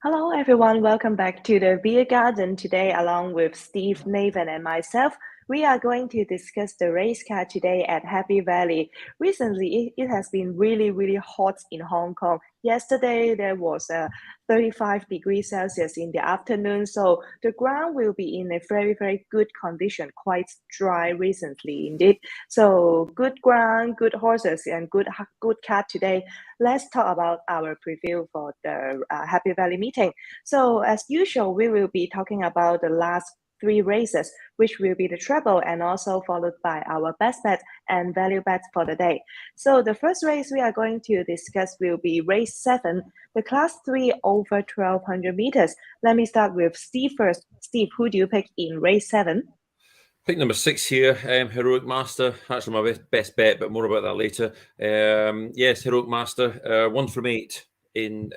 Hello, everyone. Welcome back to the Beer Garden. Today, along with Steve, Nathan, and myself, we are going to discuss the race car today at Happy Valley. Recently, it has been really, really hot in Hong Kong. Yesterday, there was a 35 degrees Celsius in the afternoon, so the ground will be in a very, very good condition, quite dry recently indeed. So, good ground, good horses, and good car today. Let's talk about our preview for the Happy Valley meeting. So, as usual, we will be talking about the last three races, which will be the treble and also followed by our best bet and value bet for the day. So, the first race we are going to discuss will be race 7, the class 3 over 1200 meters. Let me start with Steve first. Steve, who do you pick in race 7? Pick number 6 here, Heroic Master. Actually, my best bet, but more about that later. Yes, Heroic Master, 1 from 8 in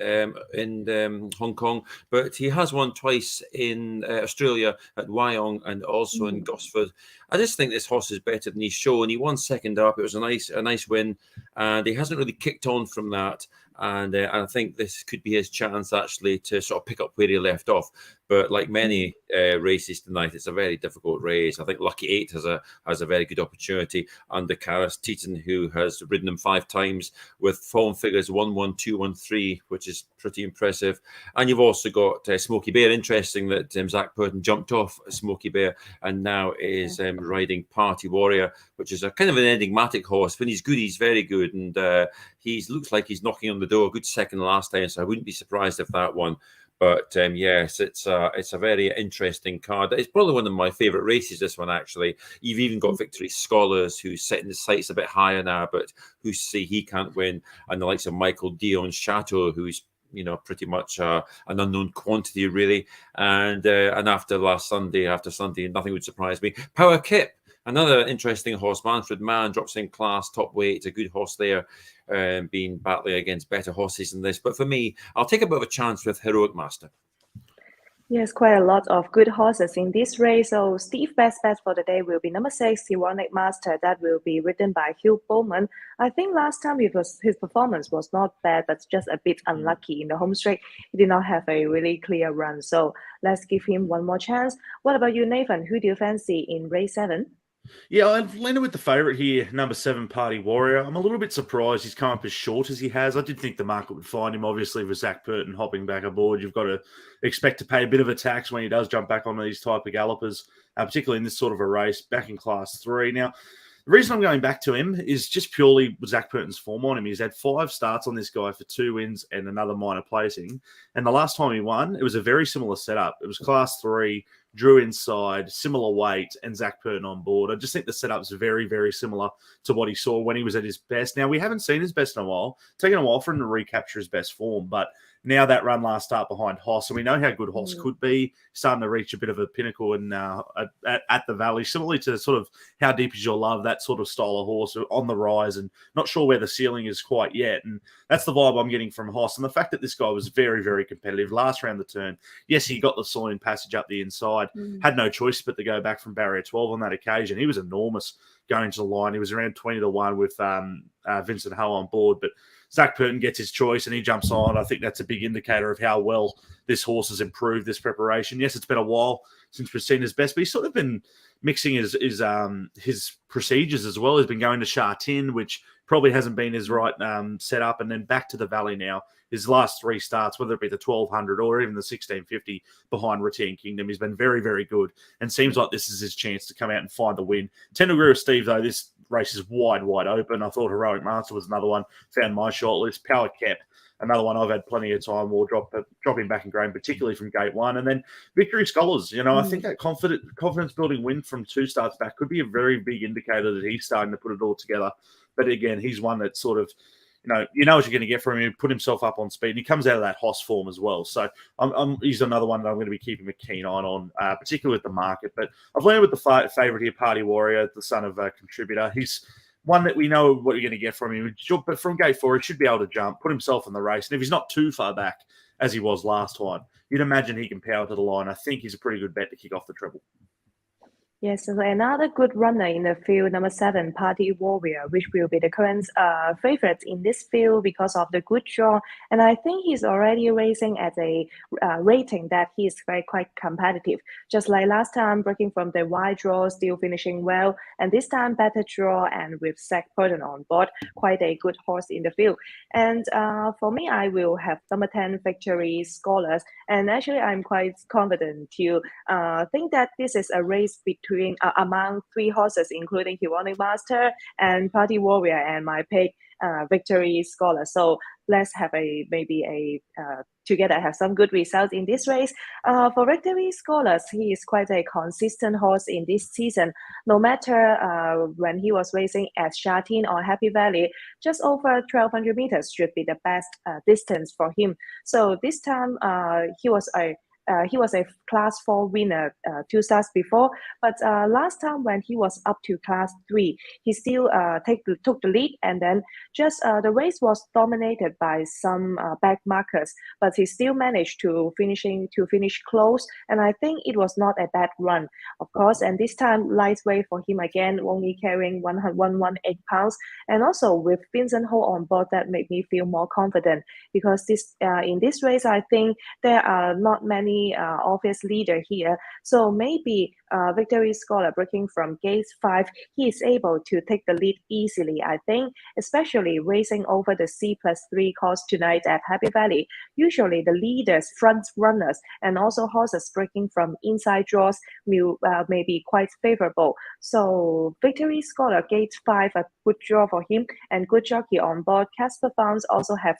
Hong Kong, but he has won twice in Australia at Wyong and also in Gosford. I just think this horse is better than he's shown. He won second up. It was a nice win, and he hasn't really kicked on from that. And I think this could be his chance actually to sort of pick up where he left off. But like many races tonight, it's a very difficult race. I think Lucky 8 has a very good opportunity under Karis Teaton, who has ridden him 5 times with form figures 1-1, 2-1, 3, which is pretty impressive. And you've also got Smoky Bear. Interesting that Zach Purton jumped off Smoky Bear and now is riding Party Warrior, which is a kind of an enigmatic horse. When he's good, he's very good, and he looks like he's knocking on the door. Good second last time, so I wouldn't be surprised if that one. But yes, it's a very interesting card. It's probably one of my favourite races, this one, actually. You've even got Victory Scholars, who's setting the sights a bit higher now, but who say he can't win. And the likes of Michael Dion Chateau, who's pretty much an unknown quantity, really. And after Sunday, nothing would surprise me. Power Kip, another interesting horse. Manfred Mann drops in class, top weight. It's a good horse there, being battling against better horses than this. But for me, I'll take a bit of a chance with Heroic Master. Yes, quite a lot of good horses in this race. So Steve best bet for the day will be number 6, Heroic Master. That will be ridden by Hugh Bowman. I think last time his performance was not bad, but just a bit unlucky in the home straight. He did not have a really clear run. So let's give him one more chance. What about you, Nathan? Who do you fancy in race 7? Yeah, I've landed with the favourite here, number 7, Party Warrior. I'm a little bit surprised he's come up as short as he has. I did think the market would find him, obviously, with Zach Purton hopping back aboard. You've got to expect to pay a bit of a tax when he does jump back on these type of gallopers, particularly in this sort of a race, back in Class 3. Now, the reason I'm going back to him is just purely Zach Purton's form on him. He's had 5 starts on this guy for 2 wins and another minor placing. And the last time he won, it was a very similar setup. It was Class 3, Drew inside, similar weight, and Zach Purton on board. I just think the setup's very, very similar to what he saw when he was at his best. Now, we haven't seen his best in a while. It's taken a while for him to recapture his best form, but now that run last start behind Hoss, and we know how good Hoss could be, starting to reach a bit of a pinnacle at the Valley, similarly to sort of How Deep Is Your Love, that sort of style of horse on the rise and not sure where the ceiling is quite yet. And that's the vibe I'm getting from Hoss. And the fact that this guy was very, very competitive last round the turn. Yes, he got the saloon passage up the inside, had no choice but to go back from barrier 12 on that occasion. He was enormous going to the line. He was around 20-1 with Vincent Hull on board, but Zach Purton gets his choice and he jumps on. I think that's a big indicator of how well this horse has improved this preparation. Yes, it's been a while since we've seen his best, but he's sort of been mixing his procedures as well. He's been going to Charene, which probably hasn't been his right setup, and then back to the Valley now. His last 3 starts, whether it be the 1200 or even the 1650 behind Retian Kingdom, he's been very, very good and seems like this is his chance to come out and find the win. Tend to agree with Steve, though. This race is wide open. I thought Heroic Master was another one. Found my short list. Power Cap, another one I've had plenty of time. We'll drop him back in grain, particularly from gate 1. And then Victory Scholars. I think that confidence-building win from 2 starts back could be a very big indicator that he's starting to put it all together. But again, he's one that sort of, you know what you're going to get from him. Put himself up on speed, and he comes out of that Hoss form as well. So he's another one that I'm going to be keeping a keen eye on, particularly with the market. But I've landed with the favourite here, Party Warrior, the son of a contributor. He's one that we know what you're going to get from him. But from gate 4, he should be able to jump, put himself in the race. And if he's not too far back, as he was last time, you'd imagine he can power to the line. I think he's a pretty good bet to kick off the treble. Yes, so another good runner in the field, number 7, Party Warrior, which will be the current favorite in this field because of the good draw. And I think he's already racing at a rating that he is quite competitive. Just like last time, breaking from the wide draw, still finishing well. And this time, better draw and with Zach Burton on board, quite a good horse in the field. And for me, I will have number 10, Victory Scholars. And actually, I'm quite confident to think that this is a race between among 3 horses, including Hironic Master and Party Warrior, and my pick, Victory Scholar. So let's have maybe a together have some good results in this race. For Victory Scholars, he is quite a consistent horse in this season. No matter when he was racing at Charene or Happy Valley, just over 1,200 meters should be the best distance for him. So this time, he was a class 4 winner 2 starts before, but last time when he was up to class 3, he still took the lead, and then just the race was dominated by some back markers, but he still managed to finish close, and I think it was not a bad run, of course. And this time lightweight for him again, only carrying 118 pounds, and also with Vincent Ho on board, that made me feel more confident because this in this race I think there are not many obvious leader here. So maybe Victory Scholar breaking from gate 5, he is able to take the lead easily, I think, especially racing over the C+3 course tonight at Happy Valley. Usually the leaders, front runners, and also horses breaking from inside draws may be quite favorable. So Victory Scholar, gate 5, a good draw for him, and good jockey on board. Casper Farms also have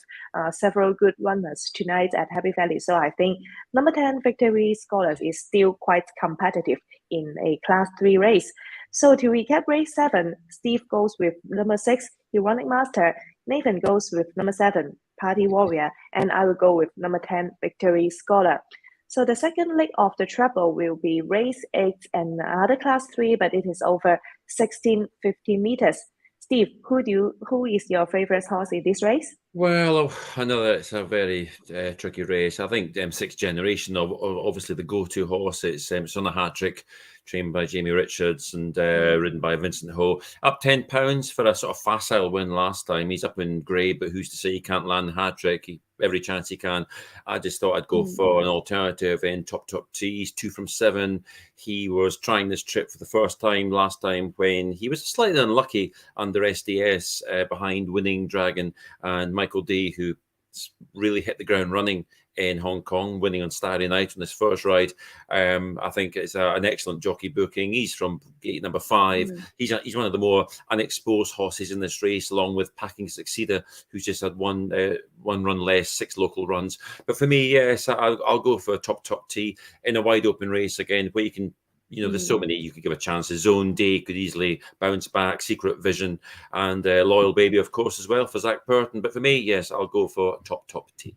several good runners tonight at Happy Valley. So I think number 10, Victory Scholars is still quite competitive in a class 3 race. So to recap race 7, Steve goes with number 6, Hironic Master. Nathan goes with number 7, Party Warrior. And I will go with number 10, Victory Scholar. So the second leg of the treble will be race 8 and another class 3, but it is over 1650 meters. Steve, who is your favorite horse in this race? Well, I know that it's a very tricky race. I think Sixth Generation, obviously the go-to horse. It's on a hat trick, trained by Jamie Richards and ridden by Vincent Ho. Up £10 for a sort of facile win last time. He's up in grey, but who's to say he can't land the hat trick? Every chance he can. I just thought I'd go for an alternative in Top T. He's 2 from 7. He was trying this trip for the first time last time when he was slightly unlucky under SDS behind Winning Dragon and Michael D, who really hit the ground running in Hong Kong, winning on Saturday night on his first ride. I think it's an excellent jockey booking. He's from gate number 5. He's one of the more unexposed horses in this race, along with Packing Succeeder, who's just had one run less, 6 local runs. But for me, yes, I'll go for Top T in a wide open race again, where you can. There's so many you could give a chance. Zone Day could easily bounce back, Secret Vision, and Loyal Baby, of course, as well for Zach Burton. But for me, yes, I'll go for Top T.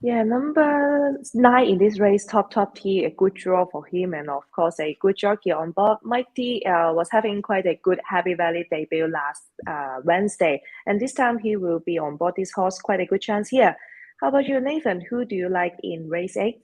Yeah, number 9 in this race, Top T, a good draw for him, and of course a good jockey on board. Mike D was having quite a good Happy Valley debut last Wednesday, and this time he will be on board this horse. Quite a good chance here. How about you, Nathan? Who do you like in race 8?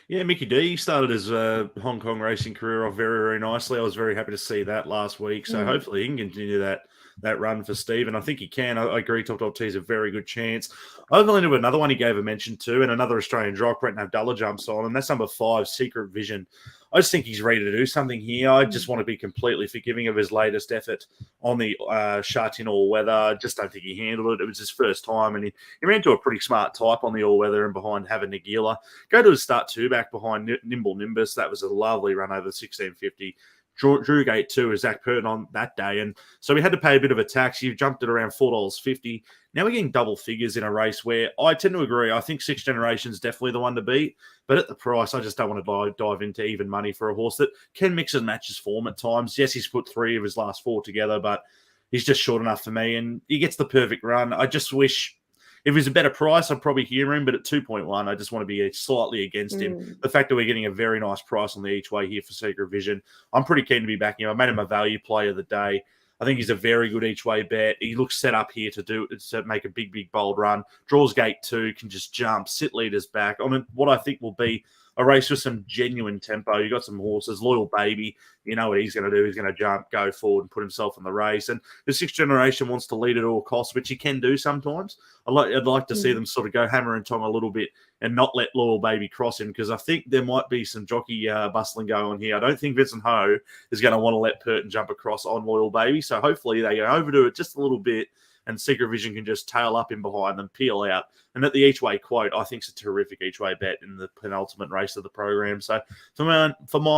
Yeah, Mickey D started his Hong Kong racing career off very, very nicely. I was very happy to see that last week. So hopefully he can continue that run for Steve. And I think he can. I agree Top T is a very good chance. Over into another one he gave a mention to, and another Australian jock, Brett Abdullah jumps on, and that's number 5, Secret Vision. I just think he's ready to do something here. I just want to be completely forgiving of his latest effort on the Charene all-weather. I just don't think he handled it. It was his first time, and he ran to a pretty smart type on the all-weather and behind Having Nagila. Go to his start 2 back behind Nimble Nimbus. That was a lovely run over 1650. Drew gate 2 is Zach Burton on that day. And so we had to pay a bit of a tax. You jumped it around $4.50. Now we're getting double figures in a race where I tend to agree. I think Sixth Generation is definitely the one to beat. But at the price, I just don't want to dive into even money for a horse that can mix and match his form at times. Yes, he's put 3 of his last 4 together, but he's just short enough for me. And he gets the perfect run. I just wish... If it was a better price, I'd probably hear him, but at 2.1, I just want to be slightly against him. The fact that we're getting a very nice price on the each way here for Secret Vision, I'm pretty keen to be backing him. I made him a value play of the day. I think he's a very good each way bet. He looks set up here to make a big, big, bold run. Draws gate 2, can just jump, sit leaders back on what I think will be a race with some genuine tempo. You got some horses, Loyal Baby. You know what he's going to do. He's going to jump, go forward, and put himself in the race. And the sixth generation wants to lead at all costs, which he can do sometimes. I'd like to see them sort of go hammer and tong a little bit and not let Loyal Baby cross him, because I think there might be some jockey bustling going on here. I don't think Vincent Ho is going to want to let Purton jump across on Loyal Baby. So hopefully they can overdo it just a little bit, and Secret Vision can just tail up in behind and peel out. And at the each-way quote, I think it's a terrific each-way bet in the penultimate race of the program. So for mine,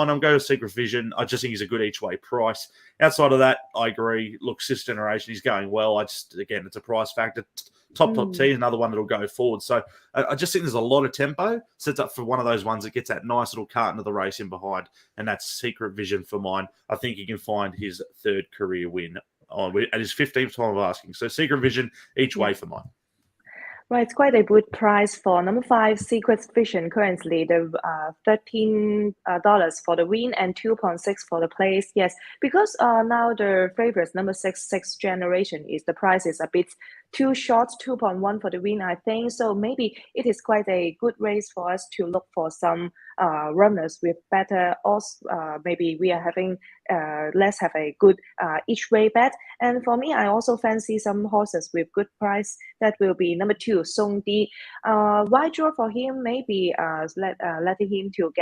I'm going to Secret Vision. I just think he's a good each-way price. Outside of that, I agree. Look, Sixth Generation, he's going well. Again, it's a price factor. Top T, another one that'll go forward. So I just think there's a lot of tempo. Sets up for one of those ones that gets that nice little cart into the race in behind, and that's Secret Vision for mine. I think he can find his third career win at his 15th time of asking. So Secret Vision each way for mine. Right, it's quite a good price for number 5, Secret Vision. Currently, the $13 for the win and 2.6 for the place. Yes, because now the favorites, number 6, Sixth Generation, the price is a bit too short, 2.1 for the win, I think. So maybe it is quite a good race for us to look for some runners with better odds. Maybe we are having let's have a good each way bet. And for me, I also fancy some horses with good price. That will be number 2, Song Di. Wide draw for him, maybe letting him to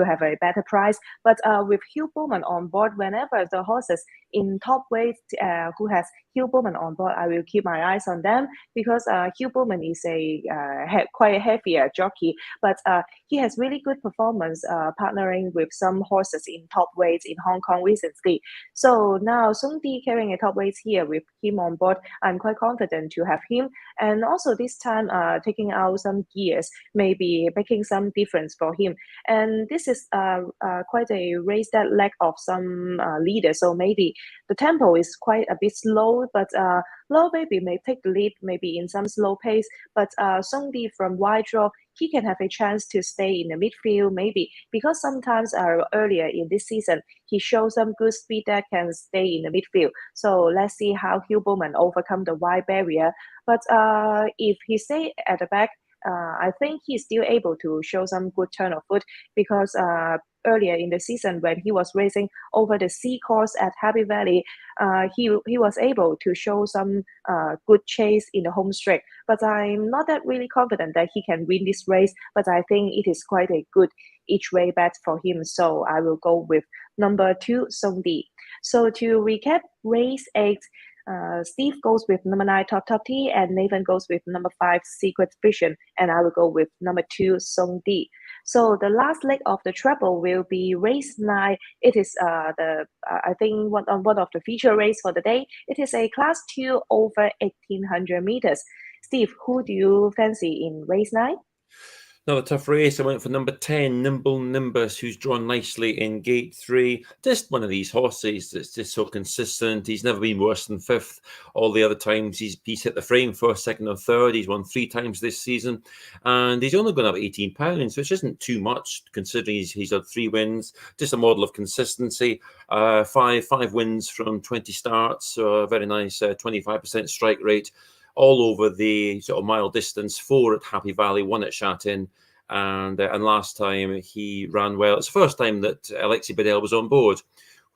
have a better price. But with Hugh Bowman on board, whenever the horses in top weight who has Hugh Bowman on board, I will keep my eyes on them, because Hugh Bowman is quite a heavier jockey, but he has really good performance partnering with some horses in top weights in Hong Kong recently. So now Song Di carrying a top weight here with him on board, I'm quite confident to have him. And also this time taking out some gears, maybe making some difference for him. And this is quite a race that lack of some leaders, so maybe the tempo is quite a bit slow, but Low Baby may take the lead maybe in some slow pace, but Song Di from wide draw, he can have a chance to stay in the midfield maybe, because sometimes earlier in this season, he shows some good speed that can stay in the midfield. So let's see how Hugh Bowman overcome the wide barrier. But if he stay at the back, I think he's still able to show some good turn of foot, because earlier in the season when he was racing over the C course at Happy Valley, he was able to show some good chase in the home straight. But I'm not that really confident that he can win this race, but I think it is quite a good each way bet for him. So I will go with number 2, Song Di. So to recap, race 8, Steve goes with number 9, Top T, and Nathan goes with number 5, Secret Vision, and I will go with number 2, Song Di. So the last leg of the treble will be race 9. It is I think one of the feature race for the day. It is a class 2 over 1800 meters. Steve, who do you fancy in race 9? Another tough race. I went for number 10, Nimble Nimbus, who's drawn nicely in gate 3. Just one of these horses that's just so consistent. He's never been worse than 5th. All the other times he's hit the frame first, second, or third. He's won 3 times this season, and he's only gone up £18, which isn't too much considering he's had 3 wins. Just a model of consistency. 5 wins from 20 starts, so a very nice 25% strike rate. All over the sort of mile distance, 4 at Happy Valley, 1 at Charene, and last time he ran well. It's the first time that Alexi Bedell was on board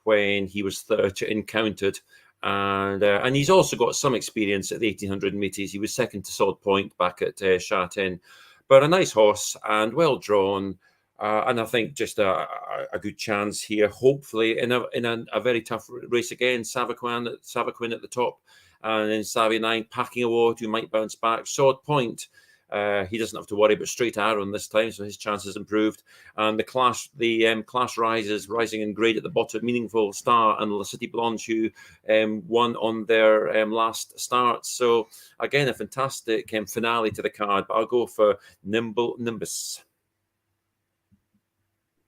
when he was 3rd encountered, and he's also got some experience at the 1800 metres. He was second to Sod Point back at Charene, but a nice horse and well drawn. And I think just a good chance here, hopefully, in a very tough race again. Savaquin at the top, and then Savvy 9, Packing Award, who might bounce back. Sod Point, he doesn't have to worry about Straight Arrow this time, so his chances improved. And the Clash Rises, rising in grade at the bottom, Meaningful Star, and La City Blanche, who won on their last start. So again, a fantastic finale to the card, but I'll go for Nimble Nimbus.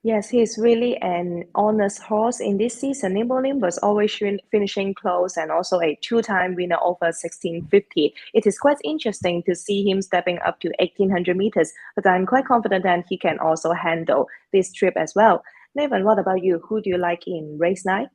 Yes, he's really an honest horse in this season. Nimble Nimbus always finishing close, and also a 2-time winner over 1650. It is quite interesting to see him stepping up to 1800 meters, but I'm quite confident that he can also handle this trip as well. Nathan, what about you? Who do you like in race 9?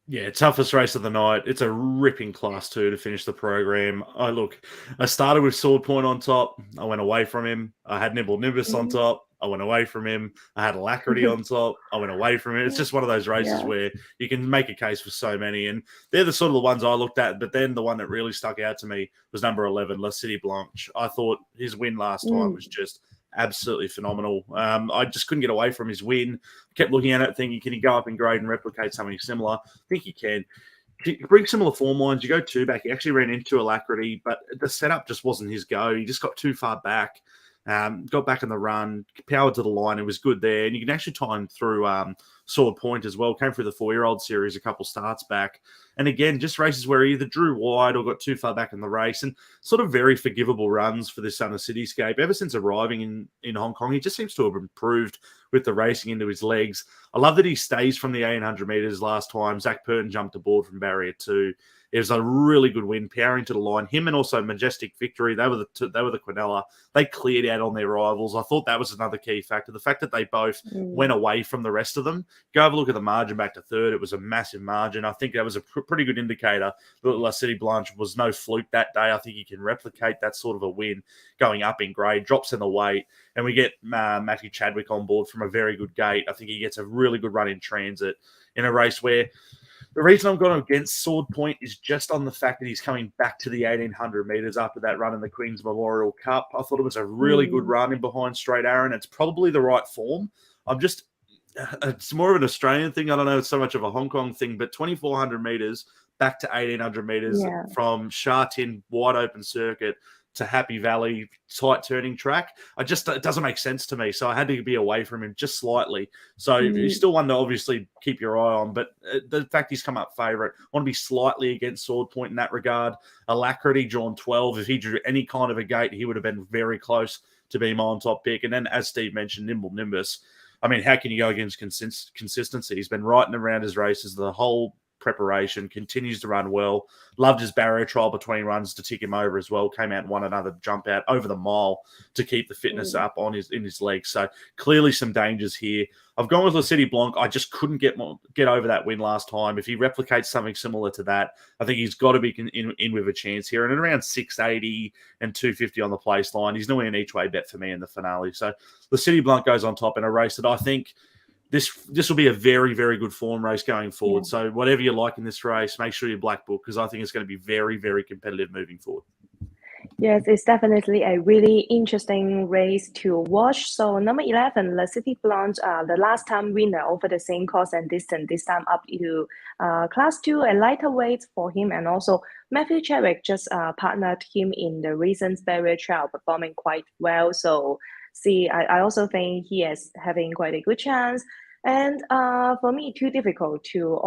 Yeah, toughest race of the night. It's a ripping class 2 to finish the program. I started with Sword Point on top. I went away from him. I had Nimble Nimbus on top. I went away from him. I had Alacrity on top. I went away from him. It's just one of those races where you can make a case for so many. And they're the sort of the ones I looked at. But then the one that really stuck out to me was number 11, La City Blanche. I thought his win last time was just absolutely phenomenal. I just couldn't get away from his win. Kept looking at it, thinking, can he go up in grade and replicate something similar? I think he can. He brings similar form lines. You go two back. He actually ran into Alacrity, but the setup just wasn't his go. He just got too far back. Got back in the run, powered to the line. It was good there. And you can actually tie him through Sword Point as well. Came through the 4-year-old series a couple starts back. And again, just races where he either drew wide or got too far back in the race, and sort of very forgivable runs for this Son of Cityscape. Ever since arriving in Hong Kong, he just seems to have improved with the racing into his legs. I love that he stays from the 1800 metres last time. Zach Purton jumped aboard from barrier 2. It was a really good win, powering to the line. Him and also Majestic Victory, they were the Quinella. They cleared out on their rivals. I thought that was another key factor. The fact that they both went away from the rest of them. Go have a look at the margin back to third. It was a massive margin. I think that was a pretty good indicator that La City Blanche was no fluke that day. I think he can replicate that sort of a win going up in grade, drops in the weight, and we get Matthew Chadwick on board from a very good gate. I think he gets a really good run in transit in a race where the reason I'm going against Sword Point is just on the fact that he's coming back to the 1800 metres after that run in the Queen's Memorial Cup. I thought it was a really good run in behind Straight Aaron. It's probably the right form. It's more of an Australian thing. I don't know it's so much of a Hong Kong thing, but 2,400 metres back to 1,800 metres from Sha Tin wide open circuit to Happy Valley tight turning track. It doesn't make sense to me. So I had to be away from him just slightly. So he's still one to obviously keep your eye on, but the fact he's come up favourite, I want to be slightly against Sword Point in that regard. Alacrity drawn 12. If he drew any kind of a gate, he would have been very close to being my on top pick. And then as Steve mentioned, Nimble Nimbus. I mean, how can you go against consistency? He's been right and around his races the whole preparation, continues to run well. Loved his barrier trial between runs to tick him over as well. Came out and won another jump out over the mile to keep the fitness up in his legs. So clearly some dangers here. I've gone with La City Blanc. I just couldn't get over that win last time. If he replicates something similar to that, I think he's got to be in with a chance here. And at around 680 and 250 on the place line, he's normally an each way bet for me in the finale. So La City Blanc goes on top in a race that I think this will be a very, very good form race going forward. So whatever you like in this race, make sure you black book, because I think it's going to be very, very competitive moving forward. Yes, it's definitely a really interesting race to watch. So number 11, La City Blanche, the last time winner over the same course and distance, this time up to class 2, a lighter weight for him. And also Matthew Chadwick just partnered him in the recent barrier trial, performing quite well. So I also think he is having quite a good chance. And for me, too difficult to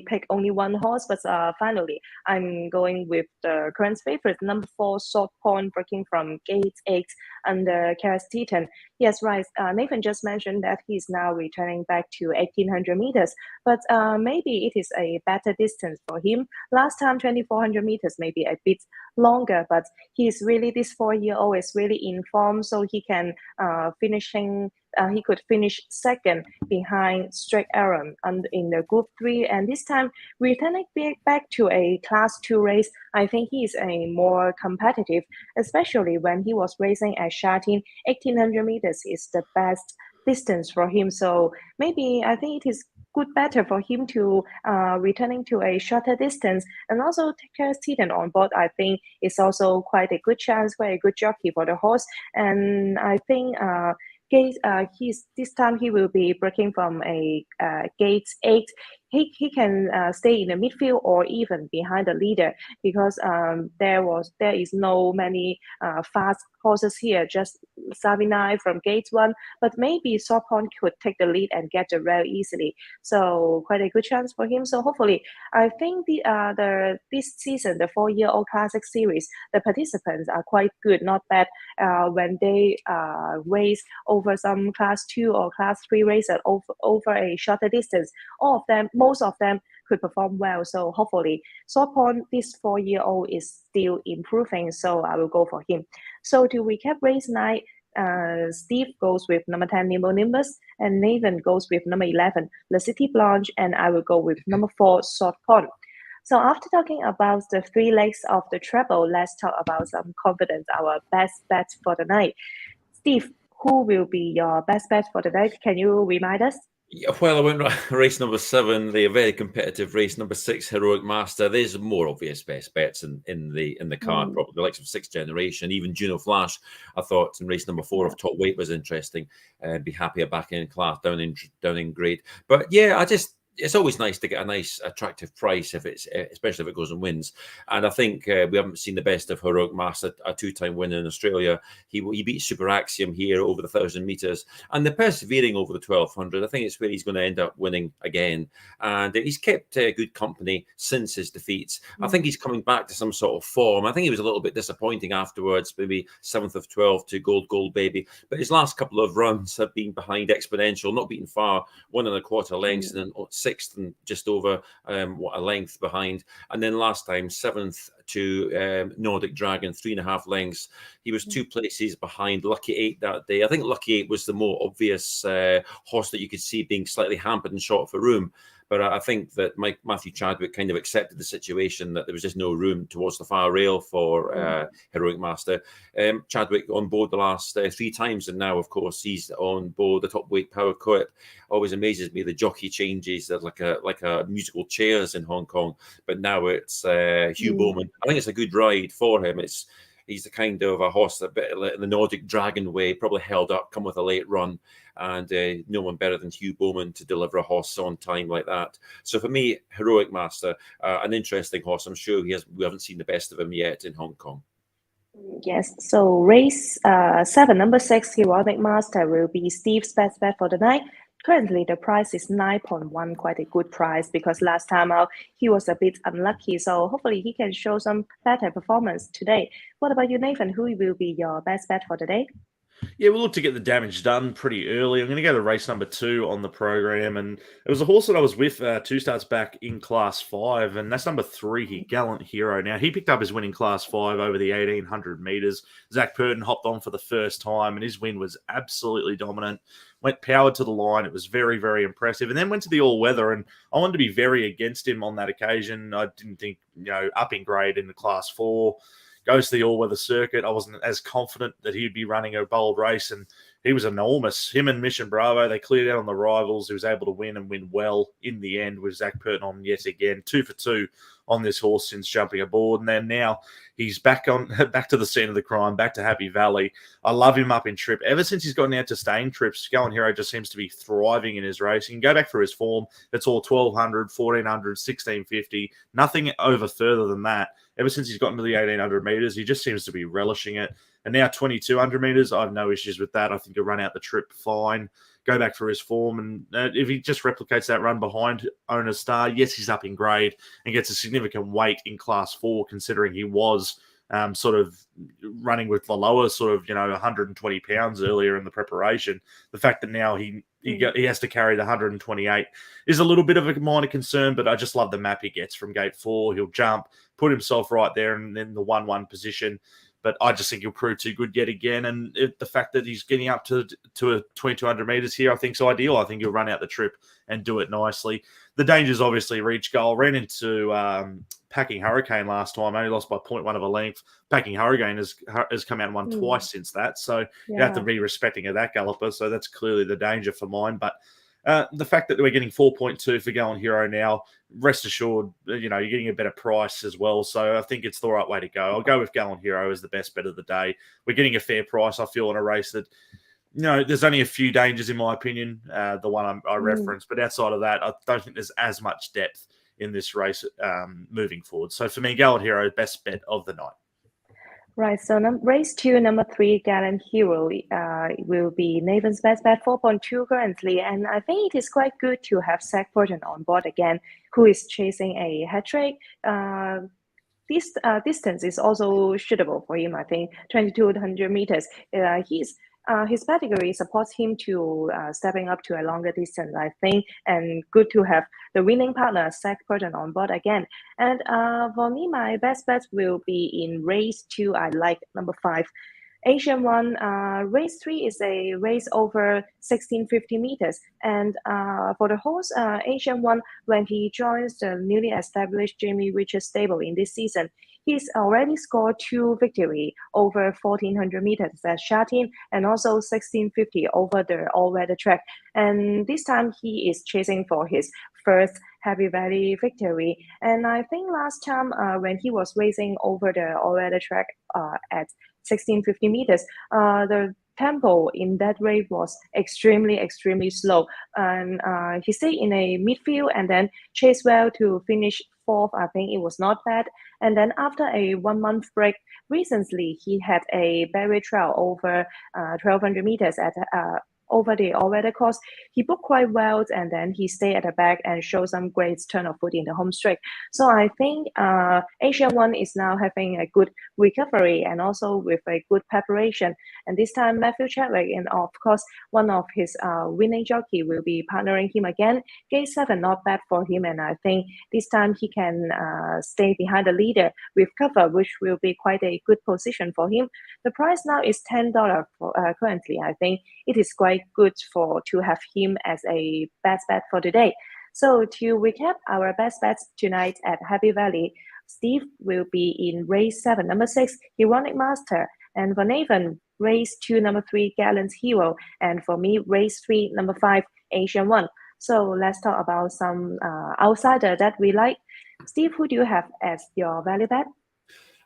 pick only one horse. But finally, I'm going with the current favorite, number 4, Sword Point, breaking from gate 8 under Karas Teton. Yes, right. Nathan just mentioned that he's now returning back to 1,800 meters. But maybe it is a better distance for him. Last time, 2,400 meters, maybe a bit longer. But he's really, this 4-year-old is really in form. So he can he could finish second behind Straight Aaron in the Group 3. And this time, returning back to a Class 2 race, I think he is a more competitive, especially when he was racing at Sha Tin. 1,800 meters is the best distance for him. So maybe I think it is better for him to returning to a shorter distance, and also Karas Teton on board. I think it's also quite a good chance, quite a good jockey for the horse. And I think this time he will be breaking from a gate 8. He can stay in the midfield or even behind the leader, because there is no many fast horses here, just Savinai from gate 1, but maybe Sopon could take the lead and get the rail easily. So quite a good chance for him. So hopefully, I think this season, the 4-year-old Classic Series, the participants are quite good, not bad. When they race over some Class 2 or Class 3 races over a shorter distance, most of them could perform well. So hopefully, Sopon, this 4-year-old, is still improving. So I will go for him. So to recap race 9, Steve goes with number 10, Nimble Nimbus, and Nathan goes with number 11, La City Blanche, and I will go with number 4, Sword Point. So after talking about the 3 legs of the treble, let's talk about some confidence, our best bets for the night. Steve, who will be your best bet for the day? Can you remind us? Yeah, well, I went race number 7, the very competitive race. Number 6, Heroic Master. There's more obvious best bets in the card, probably the likes of 6th Generation, even Juno Flash. I thought in race number 4 of Top Weight was interesting. Be happier back in class, down in grade. But yeah, it's always nice to get a nice, attractive price especially if it goes and wins. And I think we haven't seen the best of Heroic Master, a 2-time winner in Australia. He beat Super Axiom here over the 1,000 meters, and the persevering over the 1,200. I think it's where he's going to end up winning again. And he's kept good company since his defeats. I think he's coming back to some sort of form. I think he was a little bit disappointing afterwards, maybe 7th of 12 to Gold Baby. But his last couple of runs have been behind Exponential, not beaten far, 1 1/4 lengths, and then 6th and just over a length behind. And then last time, 7th to Nordic Dragon, 3.5 lengths. He was 2 places behind Lucky 8 that day. I think Lucky 8 was the more obvious horse that you could see being slightly hampered and short for room. But I think that Matthew Chadwick kind of accepted the situation, that there was just no room towards the far rail for Heroic Master. Chadwick on board the last 3 times, and now, of course, he's on board the Top Weight Power Court. Always amazes me the jockey changes. They're like a musical chairs in Hong Kong, but now it's Hugh Bowman. I think it's a good ride for him. He's the kind of a horse a bit in the Nordic Dragon way, probably held up, come with a late run, and no one better than Hugh Bowman to deliver a horse on time like that. So for me, Heroic Master, an interesting horse. I'm sure we haven't seen the best of him yet in Hong Kong. Yes, so race 7, number 6, Heroic Master will be Steve's best bet for the night. Currently, the price is 9.1, quite a good price, because last time out he was a bit unlucky. So hopefully he can show some better performance today. What about you, Nathan? Who will be your best bet for the day? Yeah, we'll look to get the damage done pretty early. I'm going to go to race number 2 on the program, and it was a horse that I was with 2 starts back in Class 5, and that's number 3, Gallant Hero. Now, he picked up his win in Class 5 over the 1,800 metres. Zach Purton hopped on for the first time, and his win was absolutely dominant. Went powered to the line. It was very, very impressive, and then went to the all-weather, and I wanted to be very against him on that occasion. I didn't think, up in grade in the Class 4. Goes to the all-weather circuit. I wasn't as confident that he'd be running a bold race, and he was enormous. Him and Mission Bravo, they cleared out on the rivals. He was able to win and win well in the end with Zach Purton on yet again. 2 for 2 on this horse since jumping aboard. And then now he's back to the scene of the crime, back to Happy Valley. I love him up in trip. Ever since he's gotten out to staying trips, Gallant Hero just seems to be thriving in his racing. You can go back through his form. It's all 1,200, 1,400, 1,650, nothing over further than that. Ever since he's gotten to the 1,800 metres, he just seems to be relishing it. And now 2,200 metres, I have no issues with that. I think he'll run out the trip fine, go back for his form. And if he just replicates that run behind Owner Star, yes, he's up in grade and gets a significant weight in Class 4, considering he was sort of running with the lower 120 pounds earlier in the preparation. The fact that now he has to carry the 128 is a little bit of a minor concern, but I just love the map he gets from gate 4. He'll jump, put himself right there and then the 1-1 position. But I just think he'll prove too good yet again. And the fact that he's getting up to a 2,200 metres here, I think is ideal. I think he'll run out the trip and do it nicely. The dangers obviously reach goal. Ran into Packing Hurricane last time, only lost by 0.1 of a length. Packing Hurricane has come out and won twice since that. So you have to be respecting of that galloper. So that's clearly the danger for mine. But the fact that we're getting 4.2 for Gallant Hero now, rest assured, you're getting a better price as well. So I think it's the right way to go. I'll go with Gallant Hero as the best bet of the day. We're getting a fair price, I feel, in a race that, there's only a few dangers, in my opinion, the one I referenced. But outside of that, I don't think there's as much depth in this race moving forward. So for me, Gallant Hero, best bet of the night. Right, so race 2, number 3, Gallant Hero will be Nathan's best bet, 4.2 currently. And I think it is quite good to have Zach Purton on board again, who is chasing a hat-trick. This distance is also suitable for him, I think, 2,200 meters. His pedigree supports him to stepping up to a longer distance, I think, and good to have the winning partner, Zach Purton, on board again. And for me, my best bet will be in race 2. I like number 5, Asian One. Race 3 is a race over 1,650 meters. And for the horse, Asian One, when he joins the newly established Jamie Richards stable in this season, he's already scored 2 victories over 1400 meters at Charene and also 1650 over the all-weather track. And this time he is chasing for his first Happy Valley victory. And I think last time when he was racing over the all-weather track at 1650 meters, the tempo in that race was extremely slow, and he stayed in a midfield and then chased well to finish fourth. I think it was not bad. And then after a 1 month break, recently he had a berry trail over 1200 meters at over the all-weather course. He booked quite well, and then he stayed at the back and showed some great turn of foot in the home straight. So I think Asian One is now having a good recovery and also with a good preparation. And this time Matthew Chadwick and of course one of his winning jockey will be partnering him again. Gate 7 not bad for him, and I think this time he can stay behind the leader with cover, which will be quite a good position for him. The price now is $10 for, currently. I think it is quite good to have him as a best bet for today. So to recap our best bets tonight at Happy Valley, Steve will be in race 7, number 6, Heroic Master, and for Nathan, race 2, number 3, Gallant Hero, and for me, race 3, number 5, Asian One. So let's talk about some outsider that we like. Steve, who do you have as your value bet?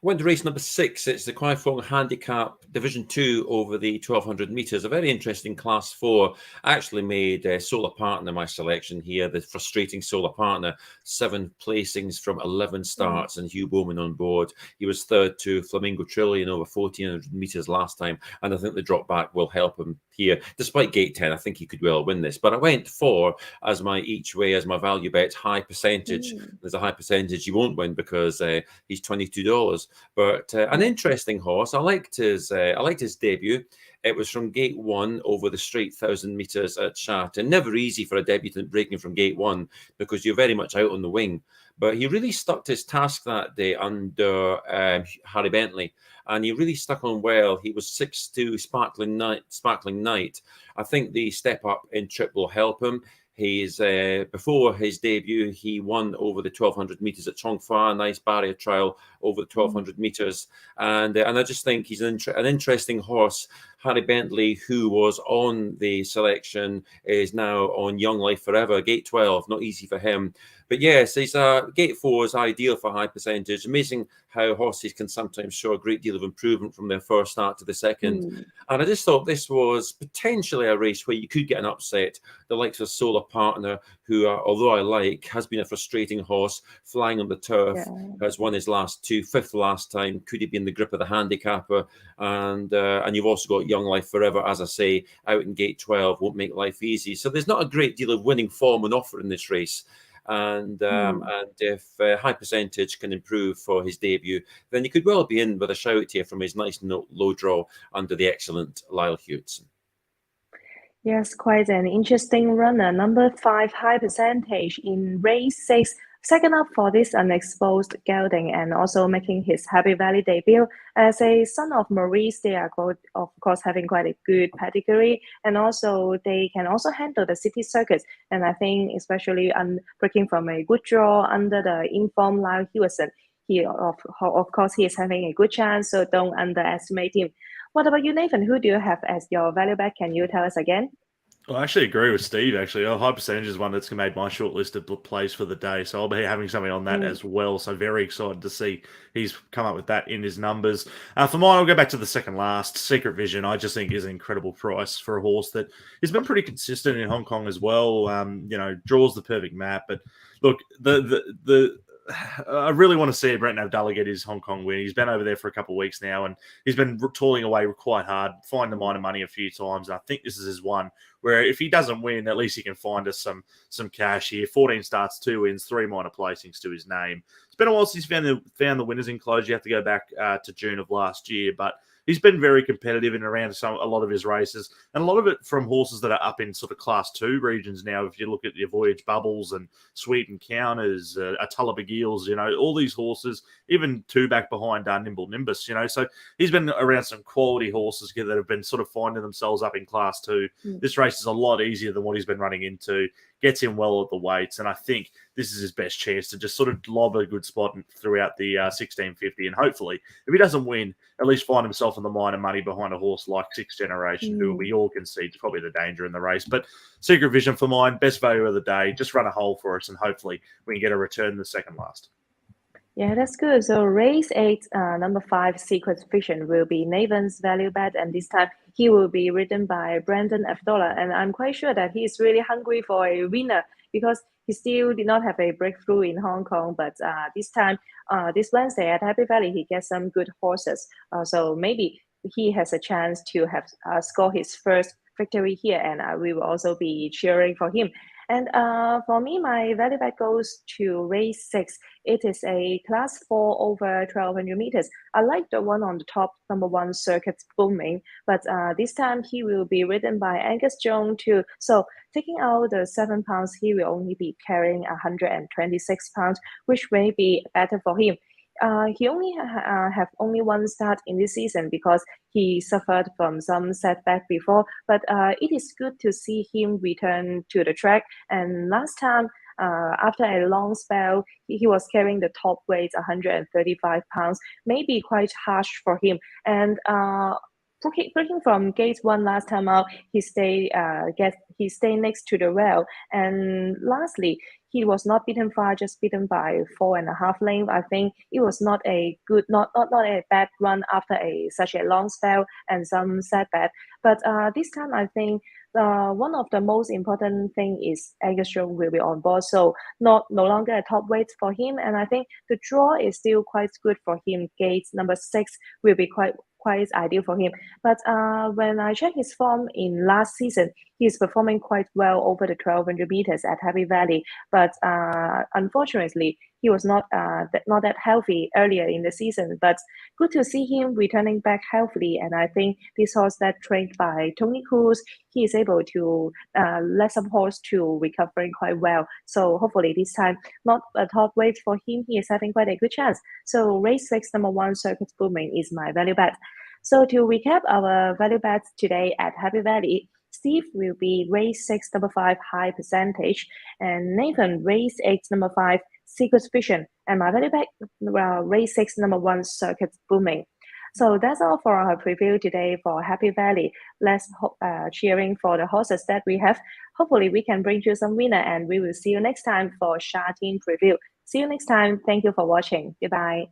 Went to race number 6. It's the Kwai Fong Handicap Division 2 over the 1200 metres. A very interesting Class 4. I actually made Solar Partner my selection here, the frustrating Solar Partner. 7 placings from 11 starts and Hugh Bowman on board. He was third to Flamingo Trillion over 1400 metres last time, and I think the drop back will help him here. Despite gate 10, I think he could well win this. But I went for, as my each way, as my value bet, high percentage. There's a high percentage he won't win because he's $22. But an interesting horse. I liked his debut. It was from gate 1 over the straight 1,000 metres at Charlton. Never easy for a debutant breaking from gate 1 because you're very much out on the wing. But he really stuck to his task that day under Harry Bentley, and he really stuck on well. He was 6-2 Sparkling Night. I think the step up in trip will help him. He's before his debut, he won over the 1,200 metres at Chongfa, a nice barrier trial over the 1,200 metres, and I just think he's an interesting horse. Harry Bentley, who was on the selection, is now on Young Life Forever, gate 12. Not easy for him. But yes, he's gate 4 is ideal for high percentage. Amazing how horses can sometimes show a great deal of improvement from their first start to the second. And I just thought this was potentially a race where you could get an upset. The likes of Solar Partner, who, although I like, has been a frustrating horse, flying on the turf, has won his last 2, 5th last time. Could he be in the grip of the handicapper? And you've also got Young Life Forever, as I say, out in gate 12, won't make life easy. So there's not a great deal of winning form on offer in this race. And if high percentage can improve for his debut, then he could well be in with a shout here from his nice low draw under the excellent Lyle Hewitson. Yes, quite an interesting runner. Number 5, high percentage in race 6. Second up for this unexposed gelding and also making his Happy Valley debut. As a son of Maurice, they are, of course, having quite a good pedigree, and also they can also handle the city circuits. And I think especially breaking from a good draw under the informed Lyle Hewitson, he of course he is having a good chance, so don't underestimate him. What about you, Nathan? Who do you have as your value bet? Can you tell us again? Well, I actually agree with Steve, actually. A high percentage is one that's made my short list of plays for the day, so I'll be having something on that as well. So very excited to see he's come up with that in his numbers. For mine, I'll go back to the second last. Secret Vision, I just think is an incredible price for a horse that has been pretty consistent in Hong Kong as well. Draws the perfect map. But look, I really want to see Brent Abdallah get his Hong Kong win. He's been over there for a couple of weeks now, and he's been toiling away quite hard, finding the minor money a few times. And I think this is his one where if he doesn't win, at least he can find us some cash here. 14 starts, 2 wins, 3 minor placings to his name. It's been a while since he's found the winners in close. You have to go back to June of last year, but he's been very competitive in around a lot of his races, and a lot of it from horses that are up in sort of Class 2 regions now. If you look at your Voyage Bubbles and Sweet Encounters, Atala Beguiles, all these horses, even 2 back behind Nimble Nimbus, so he's been around some quality horses that have been sort of finding themselves up in Class 2. This race is a lot easier than what he's been running into. gets in well at the weights, and I think this is his best chance to just sort of lob a good spot throughout the 1650, and hopefully, if he doesn't win, at least find himself in the minor money behind a horse like Sixth Generation, who we all concede is probably the danger in the race. But Secret Vision for mine, best value of the day. Just run a hole for us, and hopefully we can get a return in the second last. Yeah, that's good. So race 8, number 5, Secret Vision will be Nathan's value bet, and this time he will be ridden by Brandon Afdola. And I'm quite sure that he is really hungry for a winner because he still did not have a breakthrough in Hong Kong. But this time, this Wednesday at Happy Valley, he gets some good horses. So maybe he has a chance to have score his first victory here, and we will also be cheering for him. And for me, my value bet goes to race 6. It is a class 4 over 1200 meters. I like the one on the top, number 1, Circuit Booming, but this time he will be ridden by Angus Jones too. So taking out the 7 pounds, he will only be carrying 126 pounds, which may be better for him. He only have only one start in this season because he suffered from some setback before, but it is good to see him return to the track. And last time, after a long spell, he was carrying the top weight, 135 pounds, maybe quite harsh for him. And breaking from gate 1 last time out, he stayed next to the rail. And lastly, he was not beaten far, just beaten by 4.5 lengths. I think it was not a bad run after such a long spell and some setback. But this time, I think one of the most important thing is Angus Jones will be on board, so no longer a top weight for him. And I think the draw is still quite good for him. Gate number 6 will be quite ideal for him. But when I check his form in last season, he's performing quite well over the 1200 meters at Happy Valley. But unfortunately, he was not that healthy earlier in the season. But good to see him returning back healthily. And I think this horse that trained by Tony Cruz, he is able to let some horse to recovering quite well. So hopefully this time, not a top weight for him, he is having quite a good chance. So race 6, number 1, Circuit Booming is my value bet. So to recap our value bets today at Happy Valley, Steve will be race 6, number 5, High Percentage, and Nathan race 8, number 5, Secret Vision, and my value bet race 6, number 1, Circuit Booming. So that's all for our preview today for Happy Valley. Let's cheering for the horses that we have. Hopefully we can bring you some winner, and we will see you next time for Charene preview. See you next time. Thank you for watching. Goodbye.